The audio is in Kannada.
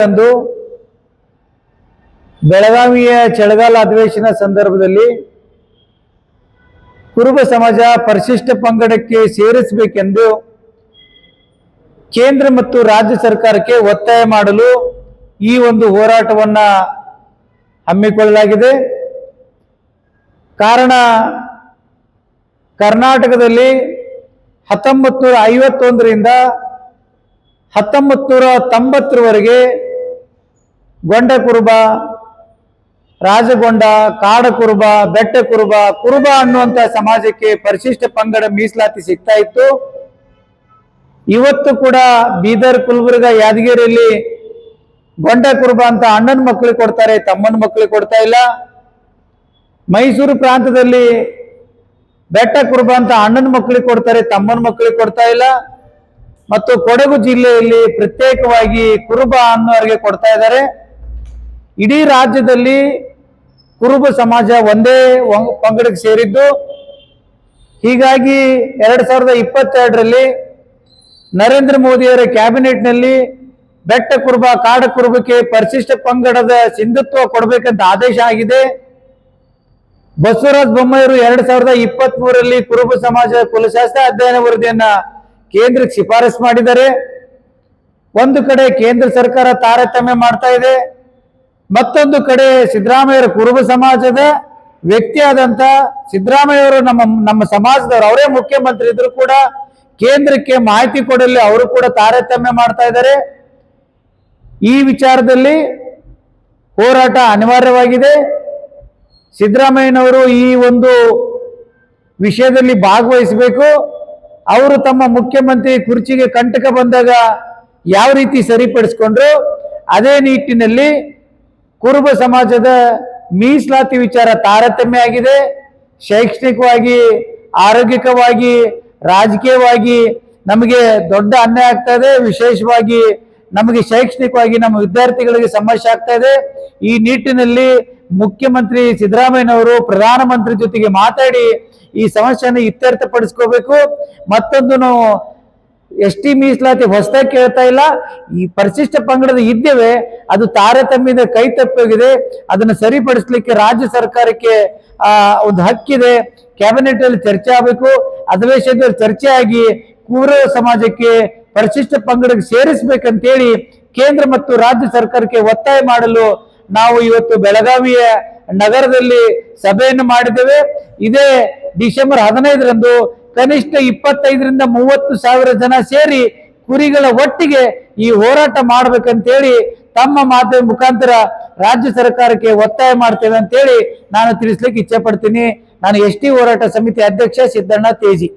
ಅಂದು ಬೆಳಗಾವಿಯ ಚಳಿಗಾಲ ಅಧಿವೇಶನ ಸಂದರ್ಭದಲ್ಲಿ ಕುರುಬ ಸಮಾಜ ಪರಿಶಿಷ್ಟ ಪಂಗಡಕ್ಕೆ ಸೇರಿಸಬೇಕೆಂದು ಕೇಂದ್ರ ಮತ್ತು ರಾಜ್ಯ ಸರ್ಕಾರಕ್ಕೆ ಒತ್ತಾಯ ಮಾಡಲು ಈ ಒಂದು ಹೋರಾಟವನ್ನ ಹಮ್ಮಿಕೊಳ್ಳಲಾಗಿದೆ. ಕಾರಣ ಕರ್ನಾಟಕದಲ್ಲಿ 1951ರಿಂದ 1990ರವರೆಗೆ ಗೊಂಡ ಕುರುಬ, ರಾಜಗೊಂಡ, ಕಾಡ ಕುರುಬ, ಬೆಟ್ಟ ಕುರುಬ, ಕುರುಬ ಅನ್ನುವಂತ ಸಮಾಜಕ್ಕೆ ಪರಿಶಿಷ್ಟ ಪಂಗಡ ಮೀಸಲಾತಿ ಸಿಗ್ತಾ ಇತ್ತು. ಇವತ್ತು ಕೂಡ ಬೀದರ್, ಕುಲ್ಬುರ್ಗ, ಯಾದಗಿರಿಯಲ್ಲಿ ಗೊಂಡ ಕುರುಬ ಅಂತ ಅಣ್ಣನ ಮಕ್ಕಳಿಗೆ ಕೊಡ್ತಾರೆ, ತಮ್ಮನ ಮಕ್ಕಳಿಗೆ ಕೊಡ್ತಾ ಇಲ್ಲ. ಮೈಸೂರು ಪ್ರಾಂತದಲ್ಲಿ ಬೆಟ್ಟ ಕುರುಬ ಅಂತ ಅಣ್ಣನ ಮಕ್ಕಳಿಗೆ ಕೊಡ್ತಾರೆ, ತಮ್ಮನ ಮಕ್ಕಳಿಗೆ ಕೊಡ್ತಾ ಇಲ್ಲ. ಮತ್ತು ಕೊಡಗು ಜಿಲ್ಲೆಯಲ್ಲಿ ಪ್ರತ್ಯೇಕವಾಗಿ ಕುರುಬ ಅನ್ನೋರಿಗೆ ಕೊಡ್ತಾ ಇದ್ದಾರೆ. ಇಡೀ ರಾಜ್ಯದಲ್ಲಿ ಕುರುಬ ಸಮಾಜ ಒಂದೇ ಪಂಗಡಕ್ಕೆ ಸೇರಿದ್ದು. ಹೀಗಾಗಿ 2022ರಲ್ಲಿ ನರೇಂದ್ರ ಮೋದಿಯವರ ಕ್ಯಾಬಿನೆಟ್ನಲ್ಲಿ ಬೆಟ್ಟ ಕುರುಬ, ಕಾಡ ಕುರುಬಕ್ಕೆ ಪರಿಶಿಷ್ಟ ಪಂಗಡದ ಸಿಂಧುತ್ವ ಕೊಡಬೇಕಂತ ಆದೇಶ ಆಗಿದೆ. ಬಸವರಾಜ ಬೊಮ್ಮಾಯಿಯವರು 2023ರಲ್ಲಿ ಕುರುಬ ಸಮಾಜ ಕುಲಶಾಸ್ತ್ರ ಅಧ್ಯಯನ ವರದಿಯನ್ನ ಕೇಂದ್ರಕ್ಕೆ ಶಿಫಾರಸು ಮಾಡಿದ್ದಾರೆ. ಒಂದು ಕಡೆ ಕೇಂದ್ರ ಸರ್ಕಾರ ತಾರತಮ್ಯ ಮಾಡ್ತಾ ಇದೆ, ಮತ್ತೊಂದು ಕಡೆ ಸಿದ್ದರಾಮಯ್ಯರ ಕುರುಬ ಸಮಾಜದ ವ್ಯಕ್ತಿಯಾದಂತ ಸಿದ್ದರಾಮಯ್ಯವರು ನಮ್ಮ ಸಮಾಜದವರು, ಅವರೇ ಮುಖ್ಯಮಂತ್ರಿ ಇದ್ರು ಕೂಡ ಕೇಂದ್ರಕ್ಕೆ ಮಾಹಿತಿ ಕೊಡಲಿ ಅವರು ಕೂಡ ತಾರತಮ್ಯ ಮಾಡ್ತಾ ಇದ್ದಾರೆ. ಈ ವಿಚಾರದಲ್ಲಿ ಹೋರಾಟ ಅನಿವಾರ್ಯವಾಗಿದೆ. ಸಿದ್ದರಾಮಯ್ಯನವರು ಈ ಒಂದು ವಿಷಯದಲ್ಲಿ ಭಾಗವಹಿಸಬೇಕು. ಅವರು ತಮ್ಮ ಮುಖ್ಯಮಂತ್ರಿ ಕುರ್ಚಿಗೆ ಕಂಟಕ ಬಂದಾಗ ಯಾವ ರೀತಿ ಸರಿಪಡಿಸಿಕೊಂಡ್ರು ಅದೇ ನಿಟ್ಟಿನಲ್ಲಿ ಕುರುಬ ಸಮಾಜದ ಮೀಸಲಾತಿ ವಿಚಾರ ತಾರತಮ್ಯ ಆಗಿದೆ. ಶೈಕ್ಷಣಿಕವಾಗಿ, ಆರೋಗ್ಯಕವಾಗಿ, ರಾಜಕೀಯವಾಗಿ ನಮಗೆ ದೊಡ್ಡ ಅನ್ಯಾಯ ಆಗ್ತಾ ಇದೆ. ವಿಶೇಷವಾಗಿ ನಮಗೆ ಶೈಕ್ಷಣಿಕವಾಗಿ ನಮ್ಮ ವಿದ್ಯಾರ್ಥಿಗಳಿಗೆ ಸಮಸ್ಯೆ ಆಗ್ತಾ ಇದೆ. ಈ ನಿಟ್ಟಿನಲ್ಲಿ ಮುಖ್ಯಮಂತ್ರಿ ಸಿದ್ದರಾಮಯ್ಯನವರು ಪ್ರಧಾನಮಂತ್ರಿ ಜೊತೆಗೆ ಮಾತಾಡಿ ಈ ಸಮಸ್ಯೆಯನ್ನು ಇತ್ಯರ್ಥಪಡಿಸ್ಕೋಬೇಕು. ಮತ್ತೊಂದು ನಾವು ಎಸ್ ಟಿ ಮೀಸಲಾತಿ ಹೊಸದಾಗಿ ಕೇಳ್ತಾ ಇಲ್ಲ. ಈ ಪರಿಶಿಷ್ಟ ಪಂಗಡದ ಇದ್ದೇವೆ, ಅದು ತಾರತಮ್ಯದ ಕೈ ತಪ್ಪೋಗಿದೆ. ಅದನ್ನು ಸರಿಪಡಿಸ್ಲಿಕ್ಕೆ ರಾಜ್ಯ ಸರ್ಕಾರಕ್ಕೆ ಒಂದು ಹಕ್ಕಿದೆ. ಕ್ಯಾಬಿನೆಟ್ ಅಲ್ಲಿ ಚರ್ಚೆ ಆಗಬೇಕು. ಅಧಿವೇಶನದಲ್ಲಿ ಚರ್ಚೆ ಆಗಿ ಕುರುಬ ಸಮಾಜಕ್ಕೆ ಪರಿಶಿಷ್ಟ ಪಂಗಡಕ್ಕೆ ಸೇರಿಸಬೇಕಂತೇಳಿ ಕೇಂದ್ರ ಮತ್ತು ರಾಜ್ಯ ಸರ್ಕಾರಕ್ಕೆ ಒತ್ತಾಯ ಮಾಡಲು ನಾವು ಇವತ್ತು ಬೆಳಗಾವಿಯ ನಗರದಲ್ಲಿ ಸಭೆಯನ್ನು ಮಾಡಿದ್ದೇವೆ. ಇದೇ ಡಿಸೆಂಬರ್ 15ರಂದು ಕನಿಷ್ಠ 25ರಿಂದ 30 ಸಾವಿರ ಜನ ಸೇರಿ ಕುರಿಗಳ ಒಟ್ಟಿಗೆ ಈ ಹೋರಾಟ ಮಾಡ್ಬೇಕಂತೇಳಿ ತಮ್ಮ ಮಾಧ್ಯಮ ಮುಖಾಂತರ ರಾಜ್ಯ ಸರ್ಕಾರಕ್ಕೆ ಒತ್ತಾಯ ಮಾಡ್ತೇವೆ ಅಂತೇಳಿ ನಾನು ತಿಳಿಸ್ಲಿಕ್ಕೆ ಇಚ್ಛೆ ಪಡ್ತೀನಿ. ನಾನು ಎಸ್ ಟಿ ಹೋರಾಟ ಸಮಿತಿ ಅಧ್ಯಕ್ಷ ಸಿದ್ದಣ್ಣ ತೇಜಿ.